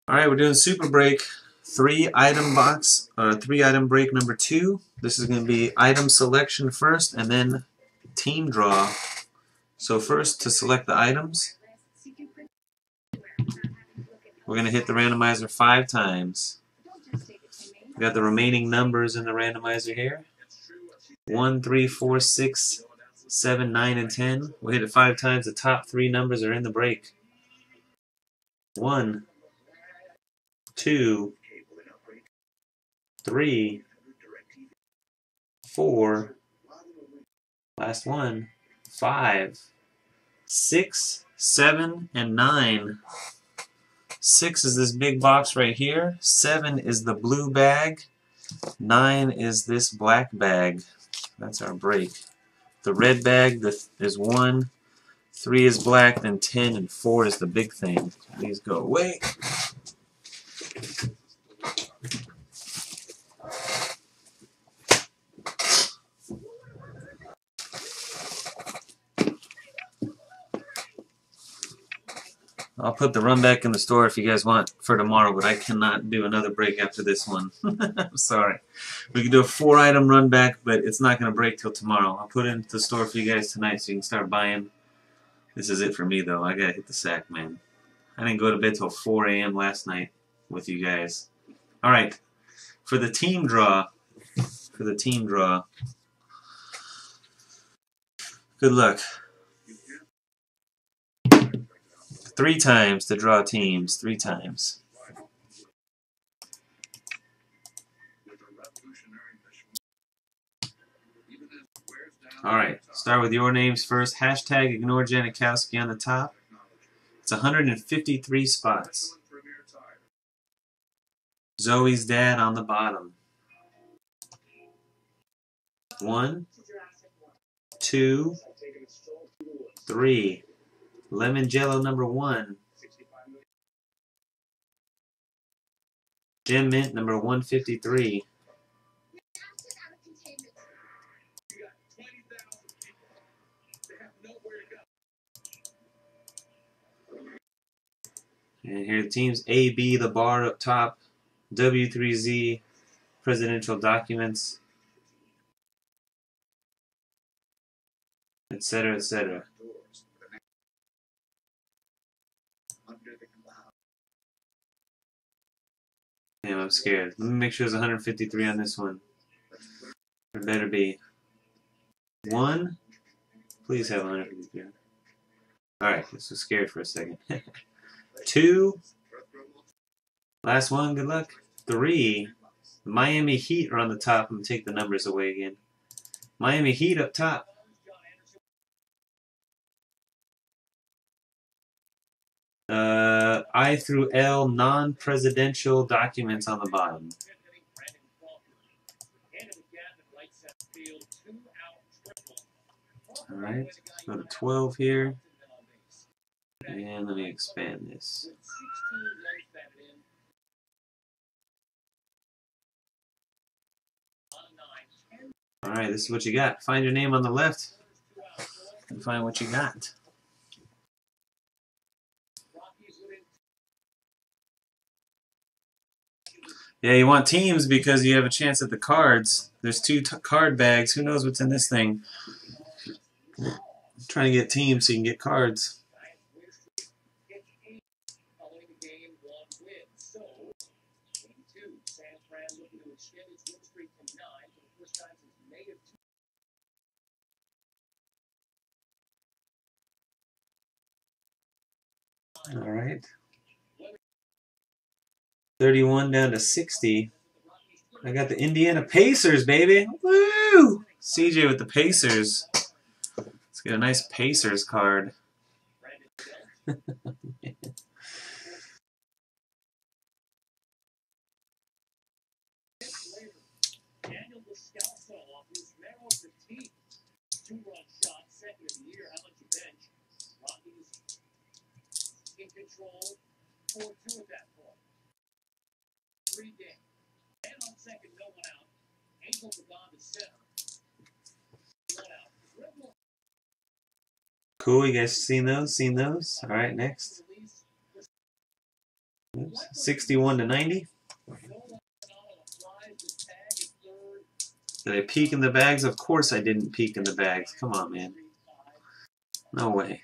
Alright, we're doing super break 3-item box, 3-item break number 2. This is going to be item selection first and then team draw. So first, to select the items, we're going to hit the randomizer 5 times. We got the remaining numbers in the randomizer here. 1, 3, 4, 6, 7, 9, and 10. We'll hit it 5 times. The top 3 numbers are in the break. 1, 2, 3, 4, last one, 5, 6, 7, and 9. 6 is this big box right here. 7 is the blue bag. 9 is this black bag. That's our break. The red bag is 1. 3 is black, then 10 and 4 is the big thing. These go away. I'll put the run back in the store if you guys want for tomorrow, but I cannot do another break after this one. I'm sorry. We can do a 4-item run back, but it's not going to break till tomorrow. I'll put it into the store for you guys tonight so you can start buying. This is it for me, though. I got to hit the sack, man. I didn't go to bed till 4 a.m. last night with you guys. All right. For the team draw, good luck. 3 times to draw teams. 3 times. Alright, start with your names first. Hashtag ignore Janikowski on the top. It's 153 spots. Zoe's dad on the bottom. 1, 2, 3. Lemon Jello number 1. Gem Mint number 153. And here are the teams. AB, the bar up top. W3Z, presidential documents, etc., etc. Damn, I'm scared. Let me make sure there's 153 on this one. There better be. 1. Please have 153. Alright, this was scared for a second. 2. Last one, good luck. 3. The Miami Heat are on the top. I'm going to take the numbers away again. Miami Heat up top. I through L, non-presidential documents on the bottom. Alright, let's go to 12 here. And let me expand this. Alright, this is what you got. Find your name on the left and find what you got. Yeah, you want teams because you have a chance at the cards. There's 2 card bags. Who knows what's in this thing? I'm trying to get teams so you can get cards. All right. 31 down to 60. I got the Indiana Pacers, baby. Woo! CJ with the Pacers. Let's get a nice Pacers card. Cool, you guys seen those? All right, next. Oops. 61 to 90. Did I peek in the bags? Of course I didn't peek in the bags. Come on, man. No way.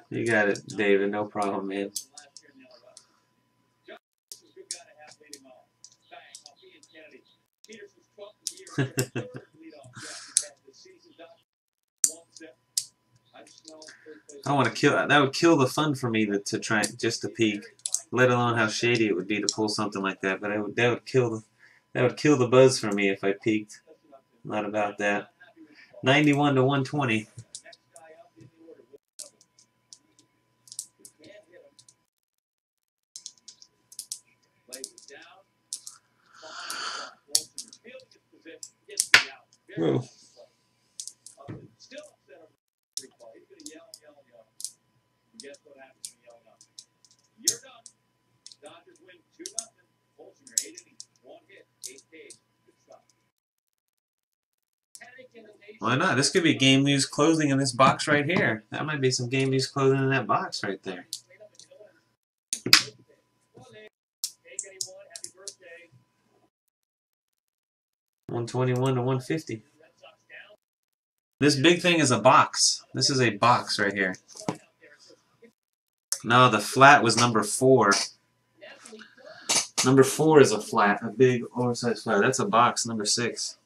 You got it, David. No problem, man. I want to kill. That would kill the fun for me to try just to peek, let alone how shady it would be to pull something like that. But that would kill the buzz for me if I peeked. Not about that. 91 to 120. Whoa. Why not? This could be game news closing in this box right here. That might be some game news closing in that box right there. 121 to 150. This big thing is a box. This is a box right here. No, the flat was number 4. Number 4 is a flat, a big oversized flat. That's a box, number 6.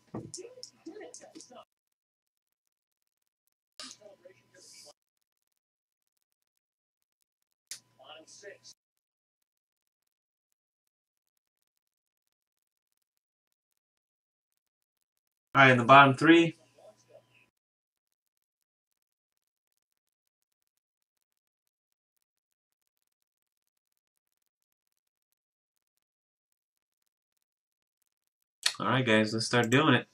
All right, in the bottom 3. All right, guys, let's start doing it.